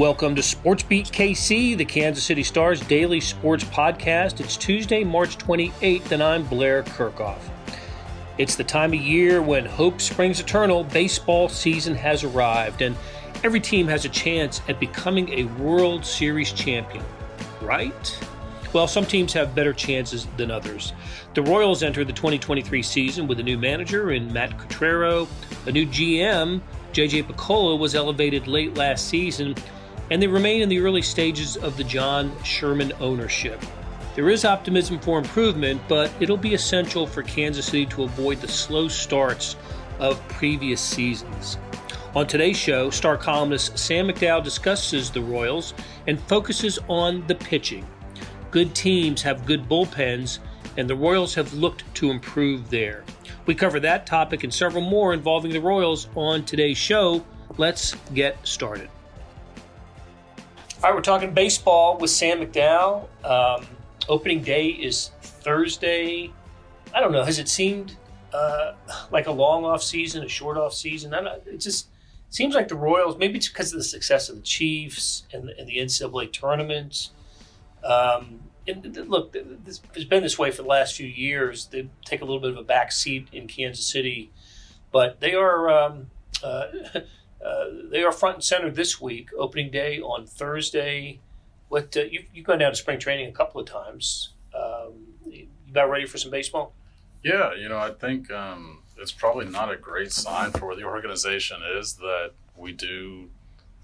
Welcome to SportsBeat KC, the Kansas City Star's daily sports podcast. It's Tuesday, March 28th, and I'm Blair Kirchhoff. It's the time of year when hope springs eternal. Baseball season has arrived, and every team has a chance at becoming a World Series champion, right? Well, some teams have better chances than others. The Royals enter the 2023 season with a new manager in Matt Quatraro. A new GM, J.J. Picollo, was elevated late last season, and they remain in the early stages of the John Sherman ownership. There is optimism for improvement, but it'll be essential for Kansas City to avoid the slow starts of previous seasons. On today's show, star columnist Sam McDowell discusses the Royals and focuses on the pitching. Good teams have good bullpens, and the Royals have looked to improve there. We cover that topic and several more involving the Royals on today's show. Let's get started. All right, we're talking baseball with Sam McDowell. Opening day is Thursday. I don't know, has it seemed like a long off season, a short off season? It just seems like the Royals, maybe it's because of the success of the Chiefs and the NCAA tournament. Look, it's been this way for the last few years. They take a little bit of a back seat in Kansas City, but they are front and center this week. Opening day on Thursday. What you've gone down to spring training a couple of times. You about ready for some baseball? Yeah, I think it's probably not a great sign for where the organization is that we do.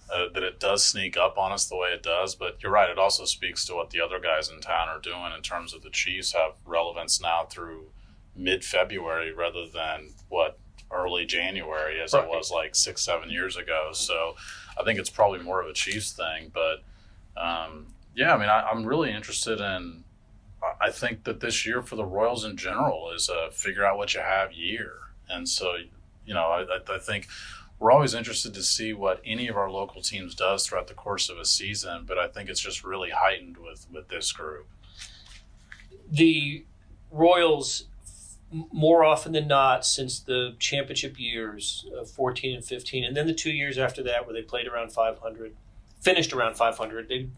That it does sneak up on us the way it does, but you're right, it also speaks to what the other guys in town are doing in terms of the Chiefs have relevance now through mid-February rather than early January as It was like 6-7 years ago. So I think it's probably more of a Chiefs thing, but I'm really interested in, I think that this year for the Royals in general is a figure out what you have year. And so, I think we're always interested to see what any of our local teams does throughout the course of a season, but I think it's just really heightened with this group. The Royals, more often than not, since the championship years of 14 and 15, and then the 2 years after that where they played around 500, finished around 500, they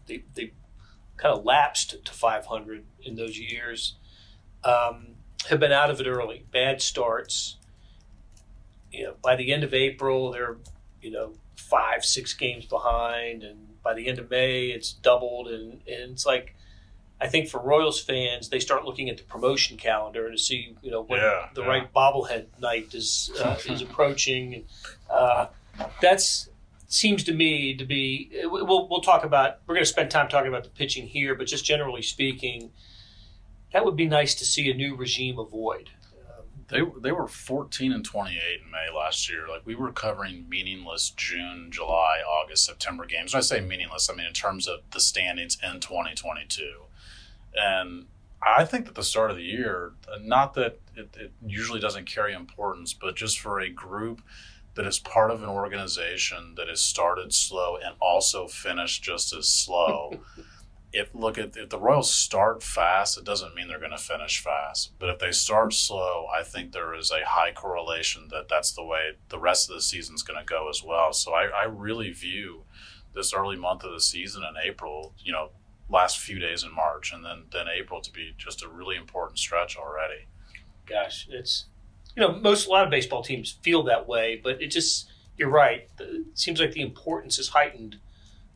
kind of lapsed to 500 in those years, have been out of it early, bad starts. By the end of April, they're, 5-6 games behind. And by the end of May, it's doubled. And it's like, I think for Royals fans, they start looking at the promotion calendar to see, when the right bobblehead night is approaching. That's seems to me to be, we'll talk about, we're going to spend time talking about the pitching here, but just generally speaking, that would be nice to see a new regime avoid. They were 14 and 28 in May last year. Like, we were covering meaningless June, July, August, September games. When I say meaningless, I mean in terms of the standings in 2022. And I think that the start of the year, not that it usually doesn't carry importance, but just for a group that is part of an organization that has started slow and also finished just as slow. If the Royals start fast, it doesn't mean they're going to finish fast. But if they start slow, I think there is a high correlation that that's the way the rest of the season's going to go as well. So I really view this early month of the season in April, last few days in March, and then April to be just a really important stretch already. Gosh, it's, a lot of baseball teams feel that way, but you're right. It seems like the importance is heightened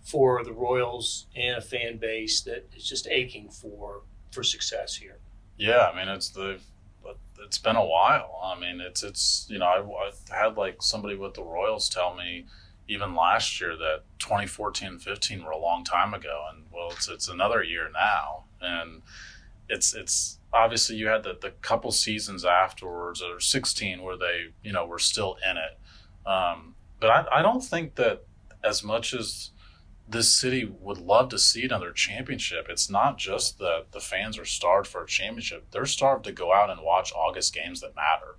for the Royals and a fan base that is just aching for success here. Yeah, I mean, it's been a while. I mean, it's I had like somebody with the Royals tell me even last year that 2014 and 15 were a long time ago, and well, it's another year now, and it's obviously you had the couple seasons afterwards, or 16, where they were still in it, but I don't think that as much as this city would love to see another championship, it's not just that the fans are starved for a championship. They're starved to go out and watch August games that matter,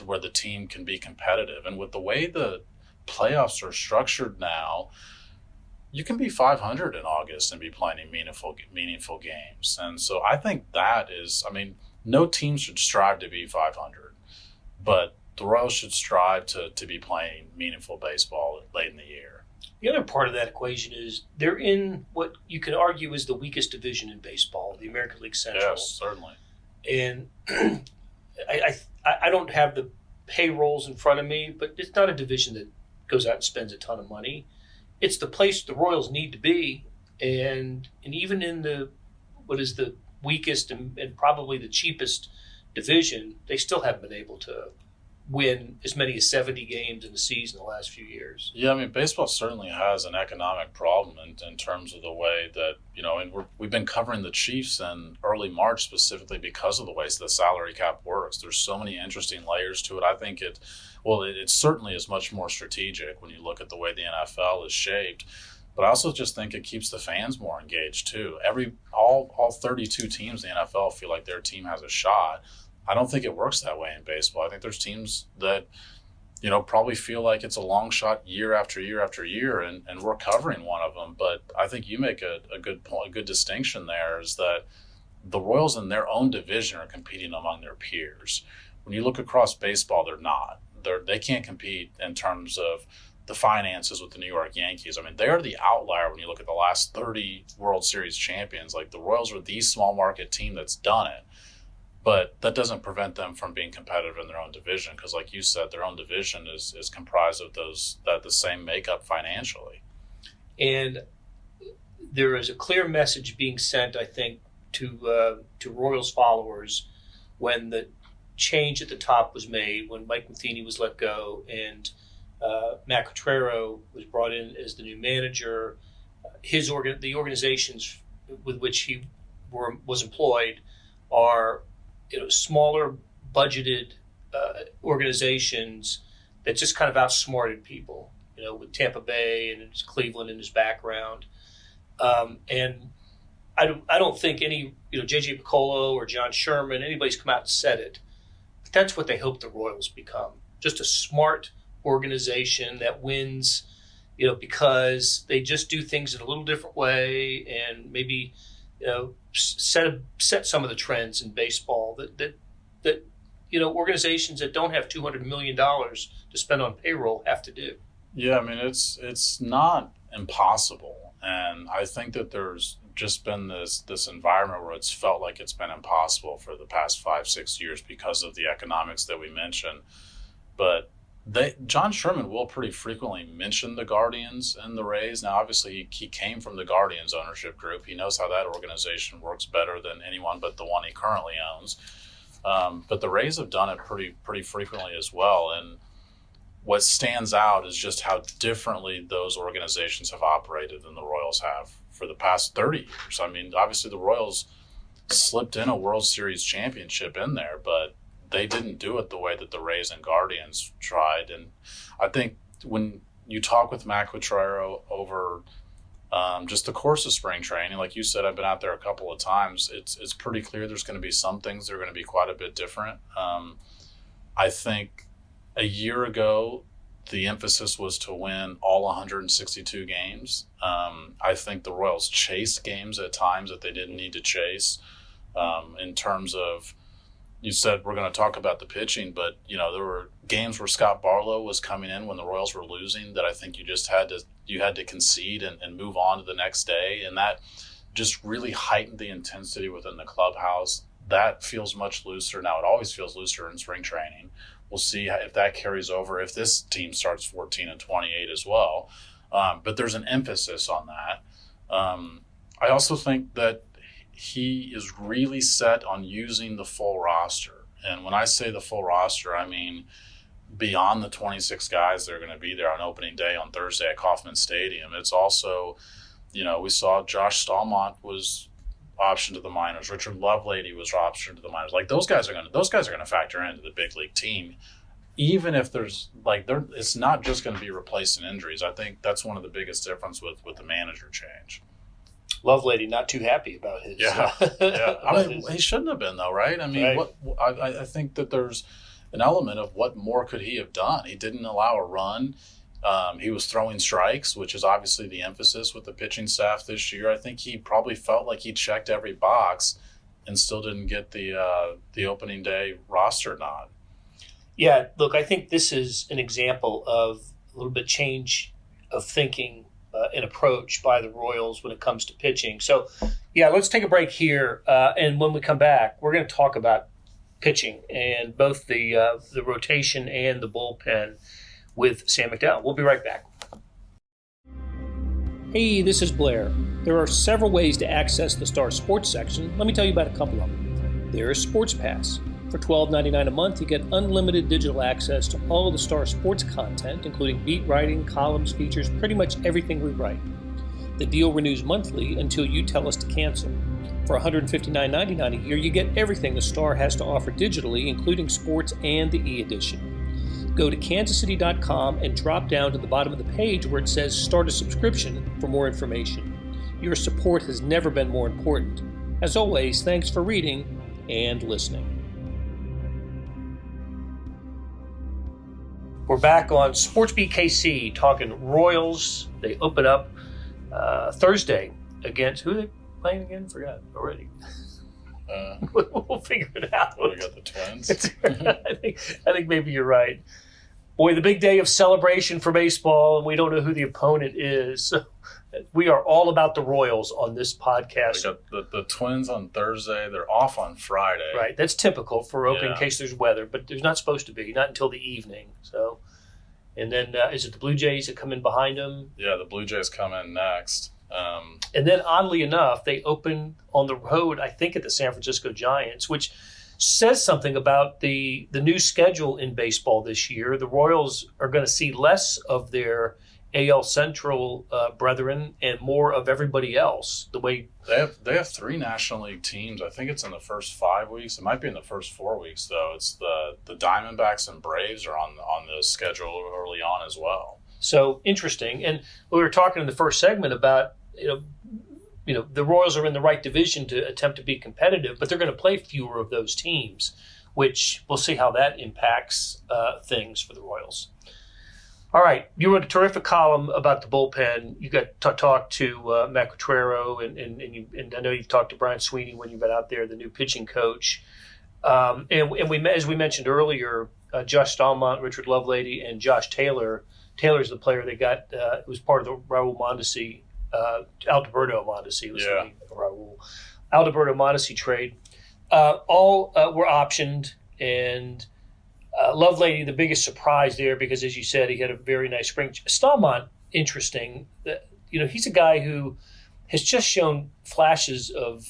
where the team can be competitive. And with the way the playoffs are structured now, you can be 500 in August and be playing meaningful games. And so I think no team should strive to be 500, but the Royals should strive to be playing meaningful baseball late in the year. The other part of that equation is they're in what you can argue is the weakest division in baseball, the American League Central. Yes, certainly. And I don't have the payrolls in front of me, but it's not a division that goes out and spends a ton of money. It's the place the Royals need to be, and even in what is the weakest and probably the cheapest division, they still haven't been able to win as many as 70 games in the season the last few years. Yeah, I mean, baseball certainly has an economic problem in terms of the way that, and we've been covering the Chiefs in early March specifically because of the way the salary cap works. There's so many interesting layers to it. I think it certainly is much more strategic when you look at the way the NFL is shaped. But I also just think it keeps the fans more engaged too. All 32 teams in the NFL feel like their team has a shot. I don't think it works that way in baseball. I think there's teams that, probably feel like it's a long shot year after year after year, and we're covering one of them. But I think you make a good point, a good distinction there is that the Royals in their own division are competing among their peers. When you look across baseball, they're not. They can't compete in terms of the finances with the New York Yankees. I mean, they're the outlier when you look at the last 30 World Series champions. Like, the Royals are the small market team that's done it. But that doesn't prevent them from being competitive in their own division because, like you said, their own division is comprised of the same makeup financially. And there is a clear message being sent, I think, to Royals followers when the change at the top was made, when Mike Matheny was let go and Matt Quatraro was brought in as the new manager. The organizations with which he was employed are smaller budgeted organizations that just kind of outsmarted people, with Tampa Bay and Cleveland in his background. And I don't think any, J.J. Piccolo or John Sherman, anybody's come out and said it. But that's what they hope the Royals become. Just a smart organization that wins, because they just do things in a little different way and maybe, set some of the trends in baseball that organizations that don't have $200 million to spend on payroll have to do. Yeah, I mean, it's not impossible, and I think that there's just been this environment where it's felt like it's been impossible for the past 5-6 years because of the economics that we mentioned. But John Sherman will pretty frequently mention the Guardians and the Rays. Now, obviously, he came from the Guardians ownership group. He knows how that organization works better than anyone but the one he currently owns. But the Rays have done it pretty frequently as well. And what stands out is just how differently those organizations have operated than the Royals have for the past 30 years. I mean, obviously, the Royals slipped in a World Series championship in there, but they didn't do it the way that the Rays and Guardians tried. And I think when you talk with Matt Quatraro over just the course of spring training, like you said, I've been out there a couple of times, it's pretty clear there's going to be some things that are going to be quite a bit different. I think a year ago, the emphasis was to win all 162 games. I think the Royals chased games at times that they didn't need to chase in terms of, you said we're going to talk about the pitching, but, there were games where Scott Barlow was coming in when the Royals were losing that I think you just had to concede and move on to the next day. And that just really heightened the intensity within the clubhouse. That feels much looser. Now, it always feels looser in spring training. We'll see if that carries over, if this team starts 14-28 as well. But there's an emphasis on that. I also think that he is really set on using the full roster. And when I say the full roster, I mean beyond the 26 guys that are going to be there on opening day on Thursday at Kauffman Stadium. It's also, we saw Josh Stallmont was optioned to the minors. Richard Lovelady was optioned to the minors. Like, those guys are going to factor into the big league team. Even if it's not just going to be replacing injuries. I think that's one of the biggest difference with the manager change. Lovelady not too happy about his. Yeah. I mean, he shouldn't have been, though, right? I mean, right. I think that there's an element of what more could he have done. He didn't allow a run. He was throwing strikes, which is obviously the emphasis with the pitching staff this year. I think he probably felt like he checked every box and still didn't get the opening day roster nod. Yeah, look, I think this is an example of a little bit change of thinking and approach by the Royals when it comes to pitching. So, yeah, let's take a break here. And when we come back, we're going to talk about pitching and both the rotation and the bullpen with Sam McDowell. We'll be right back. Hey, this is Blair. There are several ways to access the Star Sports section. Let me tell you about a couple of them. There is Sports Pass. For $12.99 a month, you get unlimited digital access to all of the Star Sports content, including beat writing, columns, features, pretty much everything we write. The deal renews monthly until you tell us to cancel. For $159.99 a year, you get everything the Star has to offer digitally, including sports and the e-edition. Go to kansascity.com and drop down to the bottom of the page where it says Start a Subscription for more information. Your support has never been more important. As always, thanks for reading and listening. We're back on SportsBeat KC talking Royals. They open up Thursday against, who are they playing again? Forgot already. We'll figure it out. We got the Twins. I think maybe you're right. Boy, the big day of celebration for baseball, and we don't know who the opponent is. So we are all about the Royals on this podcast. We got the Twins on Thursday. They're off on Friday. Right. That's typical for opening in case there's weather, but there's not supposed to be, not until the evening. So, and then is it the Blue Jays that come in behind them? Yeah, the Blue Jays come in next. And then, oddly enough, they open on the road, I think, at the San Francisco Giants, which says something about the new schedule in baseball this year. The Royals are going to see less of their AL Central brethren and more of everybody else. The way they have 3 National League teams. I think it's in the first 5 weeks. It might be in the first 4 weeks, though. It's the Diamondbacks and Braves are on the schedule early on as well. So interesting. And we were talking in the first segment about the Royals are in the right division to attempt to be competitive, but they're going to play fewer of those teams, which we'll see how that impacts things for the Royals. All right, you wrote a terrific column about the bullpen. You got to talk to Matt Quatrero, and I know you've talked to Brian Sweeney when you've been out there, the new pitching coach. And we, as we mentioned earlier, Josh Stallmont, Richard Lovelady, and Josh Taylor. Taylor's the player they got. It was part of the Raul Mondesi. Alberto Mondesi was Raul. Alberto Mondesi trade. All were optioned, and Lovelady, the biggest surprise there, because as you said, he had a very nice spring. Stallmont, interesting. He's a guy who has just shown flashes of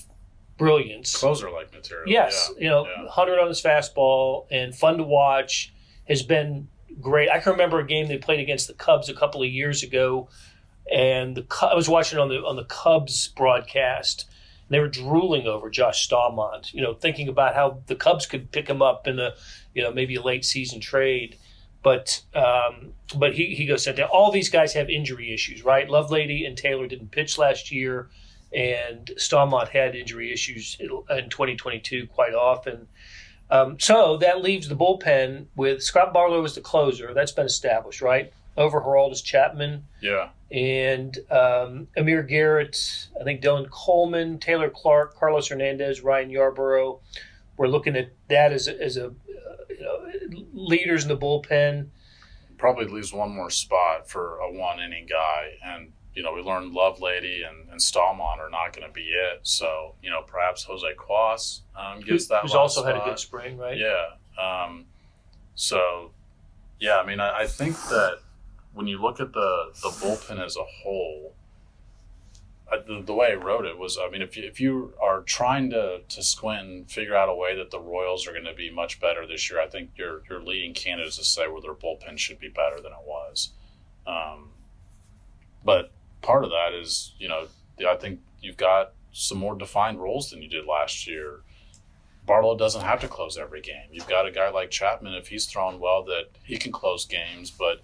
brilliance. Closer-like material. Yes, 100 on his fastball and fun to watch. Has been great. I can remember a game they played against the Cubs a couple of years ago. And I was watching on the Cubs broadcast, and they were drooling over Josh Stallmont, thinking about how the Cubs could pick him up in maybe a late season trade. But he goes sent down. All these guys have injury issues, right? Lovelady and Taylor didn't pitch last year, and Stallmont had injury issues in 2022 quite often. So that leaves the bullpen with Scott Barlow as the closer. That's been established, right? Over Aroldis Chapman. Yeah. And Amir Garrett, I think Dylan Coleman, Taylor Clark, Carlos Hernandez, Ryan Yarborough. We're looking at that as leaders in the bullpen. Probably leaves one more spot for a one-inning guy. And, we learned Lovelady and Stallmont are not going to be it. So, perhaps Jose Cuas gets that who's also spot. Had a good spring, right? Yeah. I think that when you look at the bullpen as a whole, the way I wrote it was, if you are trying to squint and figure out a way that the Royals are going to be much better this year, I think your leading candidates to say where their bullpen should be better than it was. But part of that is, I think you've got some more defined roles than you did last year. Barlow doesn't have to close every game. You've got a guy like Chapman, if he's thrown well, that he can close games, but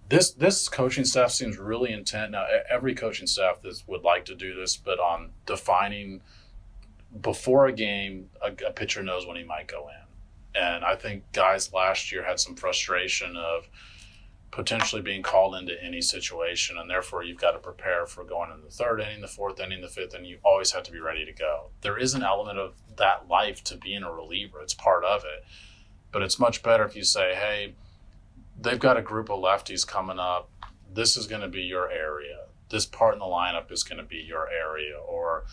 This coaching staff seems really intent. Now, every coaching staff would like to do this, but on defining before a game, a pitcher knows when he might go in. And I think guys last year had some frustration of potentially being called into any situation, and therefore you've got to prepare for going in the third inning, the fourth inning, the fifth inning. You always have to be ready to go. There is an element of that life to being a reliever. It's part of it. But it's much better if you say, hey, they've got a group of lefties coming up. this is going to be your area. This part in the lineup is going to be your area, or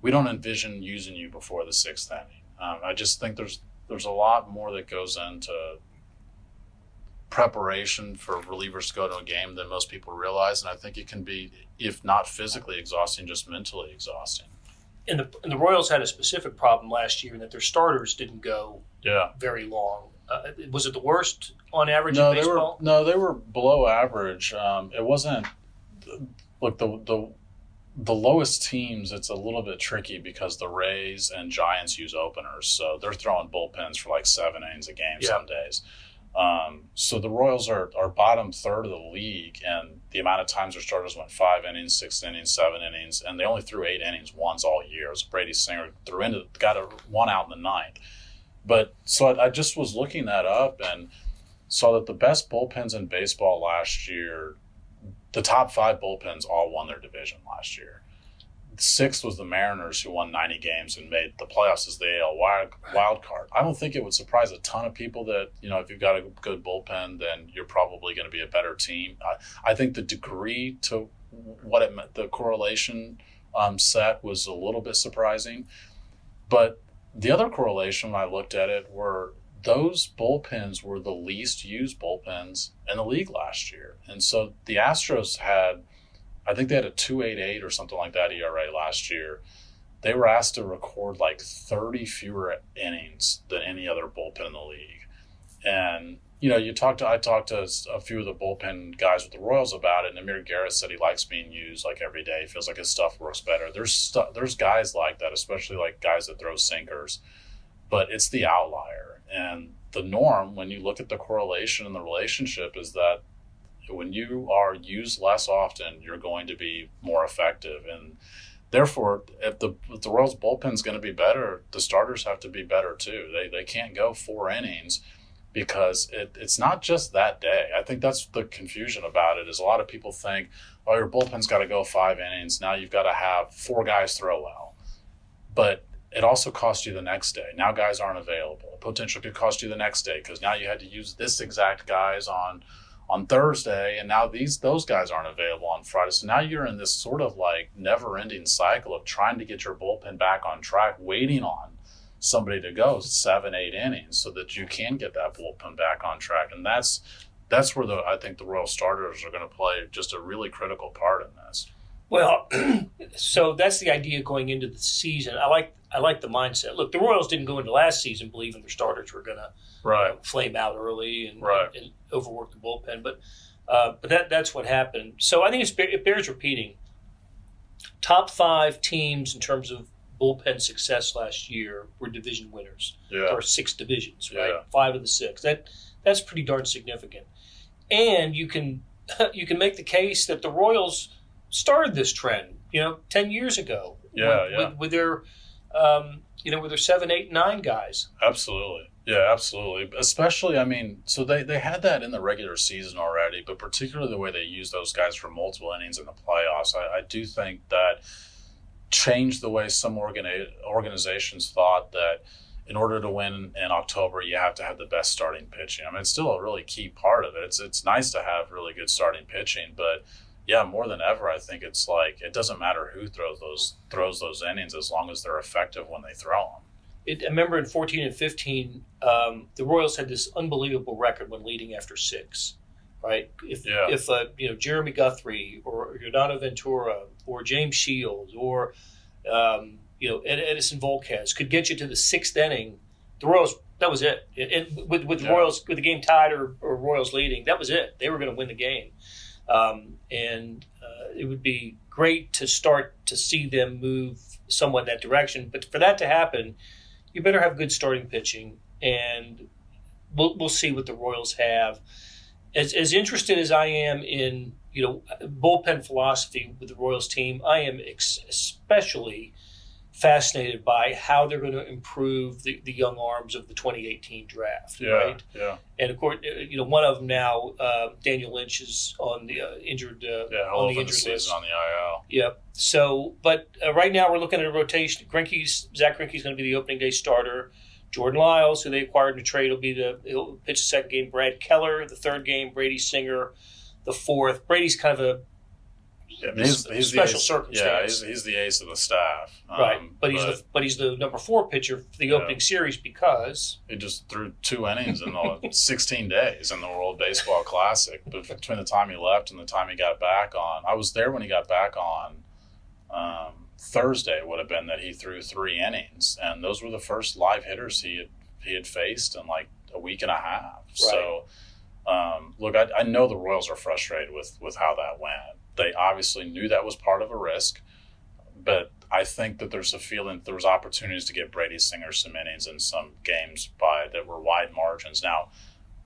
we don't envision using you before the 6th inning. I just think there's a lot more that goes into preparation for relievers to go to a game than most people realize, and I think it can be, if not physically exhausting, just mentally exhausting. And the Royals had a specific problem last year in that their starters didn't go very long. Was it the worst on average in baseball? They were below average. It wasn't look the lowest teams. It's a little bit tricky because the Rays and Giants use openers, so they're throwing bullpens for like 7 innings a game some days. So the Royals are bottom third of the league, and the amount of times their starters went 5 innings, 6 innings, 7 innings, and they only threw 8 innings once all year. It was Brady Singer got one out in the 9th. But so I just was looking that up and saw that the best bullpens in baseball last year, the top 5 bullpens all won their division last year. 6th was the Mariners, who won 90 games and made the playoffs as the AL wild card. I don't think it would surprise a ton of people that, if you've got a good bullpen, then you're probably going to be a better team. I think the degree to what it meant, the correlation set was a little bit surprising. But the other correlation when I looked at it were those bullpens were the least used bullpens in the league last year. And so the Astros I think they had a 2.88 or something like that ERA last year. They were asked to record like 30 fewer innings than any other bullpen in the league. And, I talked to a few of the bullpen guys with the Royals about it, and Amir Garrett said he likes being used like every day. He feels like his stuff works better. There's guys like that, especially like guys that throw sinkers, but it's the outlier. And the norm, when you look at the correlation and the relationship, is that when you are used less often, you're going to be more effective. And therefore, if the Royals bullpen is going to be better, the starters have to be better too. They can't go 4 innings because it's not just that day. I think that's the confusion about it, is a lot of people think, oh, your bullpen's got to go 5 innings. Now you've got to have 4 guys throw well. But it also costs you the next day. Now guys aren't available. Potentially could cost you the next day because now you had to use this exact guys on Thursday, and now those guys aren't available on Friday. So now you're in this sort of like never-ending cycle of trying to get your bullpen back on track, waiting on somebody to go 7, 8 innings so that you can get that bullpen back on track. And that's where I think the Royal starters are going to play just a really critical part in this. Well, so that's the idea going into the season. I like the mindset. Look, the Royals didn't go into last season believing their starters were going to flame out early and overwork the bullpen, but that's what happened. So I think it bears repeating. Top 5 teams in terms of bullpen success last year were division winners. There are 6 divisions, right? 5 of the 6. That's pretty darn significant. And you can make the case that the Royals started this trend, 10 years ago. With their with their 7, 8, 9 guys. Absolutely. Yeah, absolutely. Especially, so they had that in the regular season already, but particularly the way they use those guys for multiple innings in the playoffs, I do think that changed the way some organizations thought that in order to win in October, you have to have the best starting pitching. It's still a really key part of it. It's nice to have really good starting pitching, but yeah, more than ever, I think it's like it doesn't matter who throws those innings as long as they're effective when they throw them. I remember in 14 and 15, the Royals had this unbelievable record when leading after 6, right? If Jeremy Guthrie or Yordano Ventura or James Shields or Edison Volquez could get you to the 6th inning, the Royals, that was it. With the Royals, with the game tied or Royals leading, that was it. They were going to win the game. And it would be great to start to see them move somewhat in that direction. But for that to happen, you better have good starting pitching, and we'll see what the Royals have. As interested as I am in bullpen philosophy with the Royals team, I am especially fascinated by how they're going to improve the young arms of the 2018 draft, right? Yeah. And of course, one of them now, Daniel Lynch, is on the injured on the injured list on the IL. Yep. So, but right now we're looking at a rotation. Zach Greinke's going to be the opening day starter. Jordan Lyles, who they acquired in a trade, he'll pitch the 2nd game. Brad Keller, the 3rd game. Brady Singer, the fourth. Brady's kind of a he's special ace, circumstance. Yeah, he's the ace of the staff. Right, but he's the number 4 pitcher for the opening series because he just threw 2 innings in 16 days in the World Baseball Classic. But between the time he left and the time he got back on, I was there when he got back on. Thursday would have been that he threw 3 innings, and those were the first live hitters he had faced in like a week and a half. Right. So, look, I know the Royals are frustrated with how that went. They obviously knew that was part of a risk, but I think that there's a feeling that there was opportunities to get Brady Singer some innings in some games that were wide margins. Now,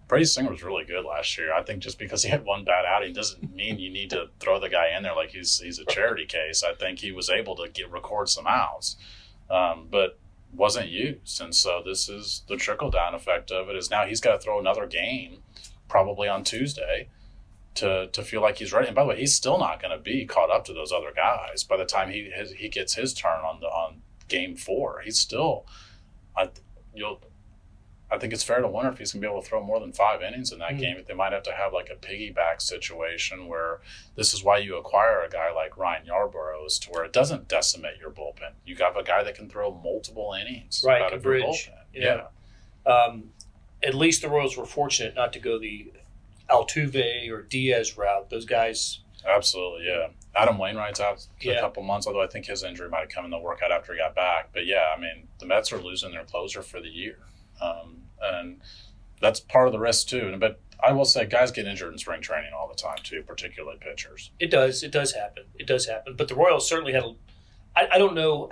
Brady Singer was really good last year. I think just because he had one bad outing doesn't mean you need to throw the guy in there like he's a charity case. I think he was able to record some outs, but wasn't used. And so this is the trickle-down effect of it is now he's got to throw another game probably on Tuesday to feel like he's ready. And by the way, he's still not going to be caught up to those other guys by the time he gets his turn on game 4. He's still I think it's fair to wonder if he's going to be able to throw more than 5 innings in that game. They might have to have like a piggyback situation where this is why you acquire a guy like Ryan Yarbrough, is to where it doesn't decimate your bullpen. You got a guy that can throw multiple innings out of your bullpen. Yeah. At least the Royals were fortunate not to go the Altuve or Diaz route. Those guys. Absolutely, yeah. Adam Wainwright's out for a couple months, although I think his injury might have come in the workout after he got back. But yeah, I mean, the Mets are losing their closer for the year. And that's part of the risk too. But I will say guys get injured in spring training all the time too, particularly pitchers. It does happen. But the Royals certainly had I don't know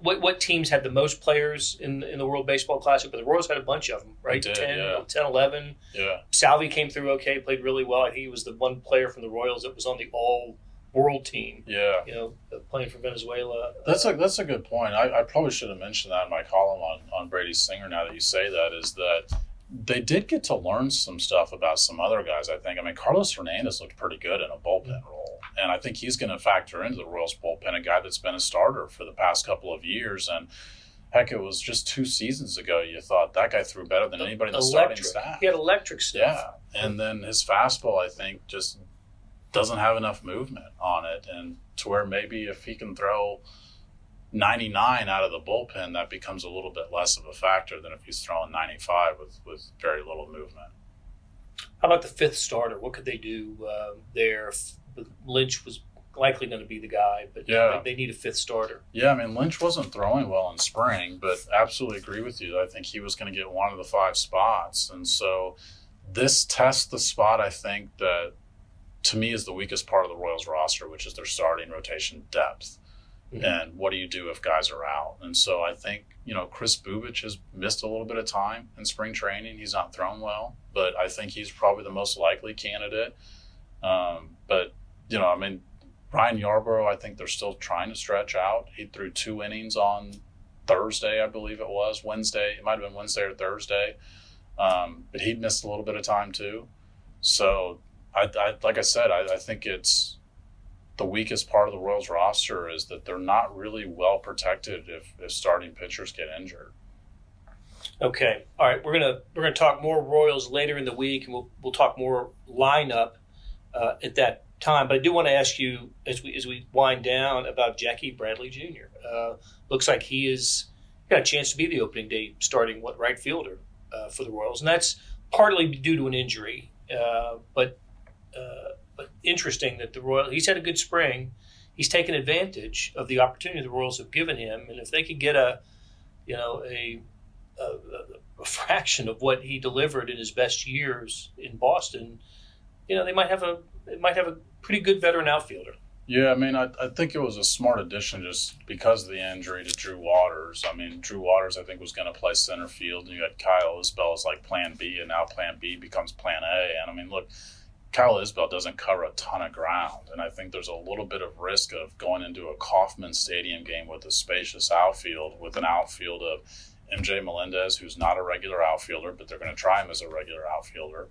what teams had the most players in the World Baseball Classic, but the Royals had a bunch of them, right? They did, 10, 11. Yeah. Salvi came through okay, played really well. I think he was the one player from the Royals that was on the all-world team. Yeah. Playing for Venezuela. That's a good point. I probably should have mentioned that in my column on Brady Singer now that you say that, is that they did get to learn some stuff about some other guys, I think. I mean, Carlos Hernandez looked pretty good in a bullpen role, and I think he's going to factor into the Royals bullpen, a guy that's been a starter for the past couple of years. And heck, it was just 2 seasons ago you thought that guy threw better than anybody in the starting staff. He had electric stuff. Yeah, and then his fastball, I think, just doesn't have enough movement on it, and to where maybe if he can throw 99 out of the bullpen, that becomes a little bit less of a factor than if he's throwing 95 with very little movement. How about the 5th starter? What could they do there? Lynch was likely going to be the guy, but they need a 5th starter. Yeah, I mean, Lynch wasn't throwing well in spring, but absolutely agree with you. I think he was going to get one of the 5 spots. And so this tests the spot, I think, that to me is the weakest part of the Royals roster, which is their starting rotation depth. Mm-hmm. And what do you do if guys are out? And so I think, Chris Bubich has missed a little bit of time in spring training. He's not thrown well, but I think he's probably the most likely candidate. But Ryan Yarbrough, I think they're still trying to stretch out. He threw 2 innings on Thursday, I believe it was. Wednesday. It might have been Wednesday or Thursday. But he'd missed a little bit of time too. So like I said, I think it's the weakest part of the Royals roster is that they're not really well protected if starting pitchers get injured. Okay, all right. We're gonna talk more Royals later in the week, and we'll talk more lineup at that time. But I do want to ask you as we wind down about Jackie Bradley Jr. Looks like he got a chance to be the opening day starting right fielder for the Royals, and that's partly due to an injury, but interesting that he's had a good spring. He's taken advantage of the opportunity the Royals have given him, and if they could get a fraction of what he delivered in his best years in Boston, they might have a pretty good veteran outfielder. Yeah, I mean, I think it was a smart addition just because of the injury to Drew Waters. I mean, Drew Waters, I think, was going to play center field, and you had Kyle Isbell as like plan B, and now plan B becomes plan A. And I mean, look, Kyle Isbell doesn't cover a ton of ground, and I think there's a little bit of risk of going into a Kauffman Stadium game with a spacious outfield, with an outfield of MJ Melendez, who's not a regular outfielder, but they're going to try him as a regular outfielder.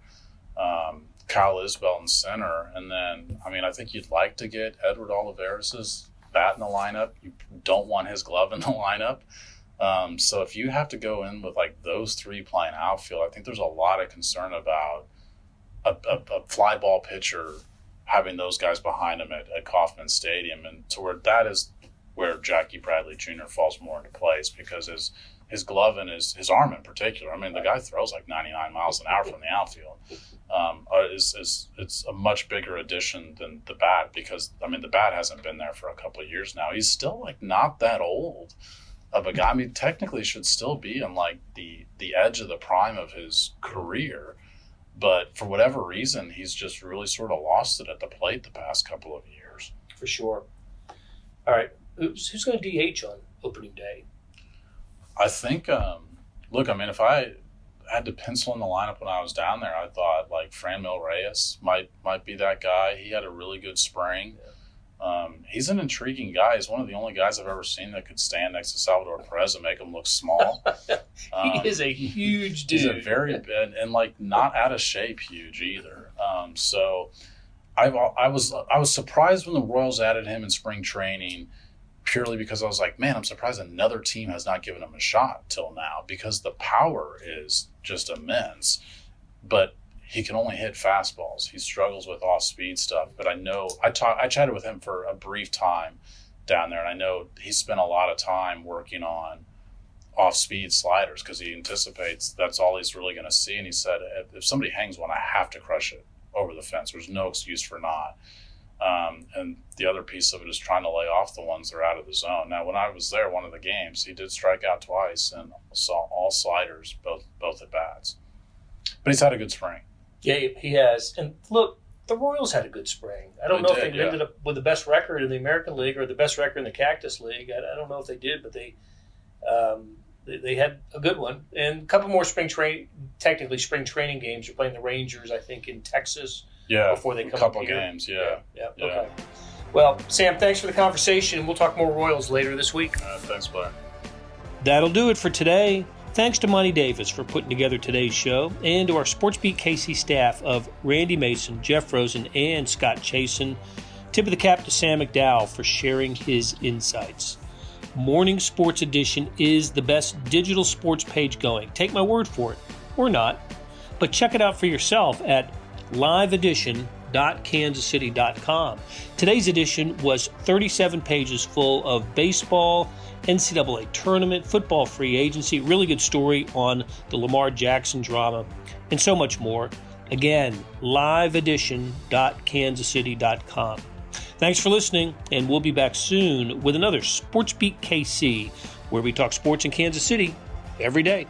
Kyle Isbell in center, and then, I mean, I think you'd like to get Edward Olivares' bat in the lineup. You don't want his glove in the lineup. So if you have to go in with like those 3 playing outfield, I think there's a lot of concern about a fly ball pitcher, having those guys behind him at Kauffman Stadium, and to where that is where Jackie Bradley Jr. falls more into place, because his glove and his arm in particular. I mean, the guy throws like 99 miles an hour from the outfield. It's a much bigger addition than the bat, because I mean the bat hasn't been there for a couple of years now. He's still like not that old of a guy. I mean, technically should still be in like the edge of the prime of his career, but for whatever reason, he's just really sort of lost it at the plate the past couple of years. For sure. All right, who's going to DH on opening day? I think, look, I mean, if I had to pencil in the lineup when I was down there, I thought like Franmil Reyes might be that guy. He had a really good spring. He's an intriguing guy. He's one of the only guys I've ever seen that could stand next to Salvador Perez and make him look small. He is a huge dude. He's a very big and like not out of shape huge either. So I was surprised when the Royals added him in spring training, purely because I was like, man, I'm surprised another team has not given him a shot till now, because the power is just immense. But he can only hit fastballs. He struggles with off-speed stuff. But I know I chatted with him for a brief time down there, and I know he spent a lot of time working on off-speed sliders because he anticipates that's all he's really going to see. And he said, if somebody hangs one, I have to crush it over the fence. There's no excuse for not. And the other piece of it is trying to lay off the ones that are out of the zone. Now, when I was there, one of the games, he did strike out twice and saw all sliders, both at bats. But he's had a good spring. Yeah, he has. And look, the Royals had a good spring. I don't know if they ended up with the best record in the American League or the best record in the Cactus League. I don't know if they did, but they had a good one. And a couple more spring training games. You're playing the Rangers, I think, in Texas. Yeah, before they come a couple up of games, yeah. Okay. Well, Sam, thanks for the conversation. We'll talk more Royals later this week. Thanks, Blair. That'll do it for today. Thanks to Monty Davis for putting together today's show, and to our SportsBeat KC staff of Randy Mason, Jeff Rosen, and Scott Chasen. Tip of the cap to Sam McDowell for sharing his insights. Morning Sports Edition is the best digital sports page going. Take my word for it, or not, but check it out for yourself at liveedition.kansascity.com. Today's edition was 37 pages full of baseball, NCAA tournament, football free agency, really good story on the Lamar Jackson drama, and so much more. Again, liveedition.kansascity.com. Thanks for listening, and we'll be back soon with another SportsBeat KC, where we talk sports in Kansas City every day.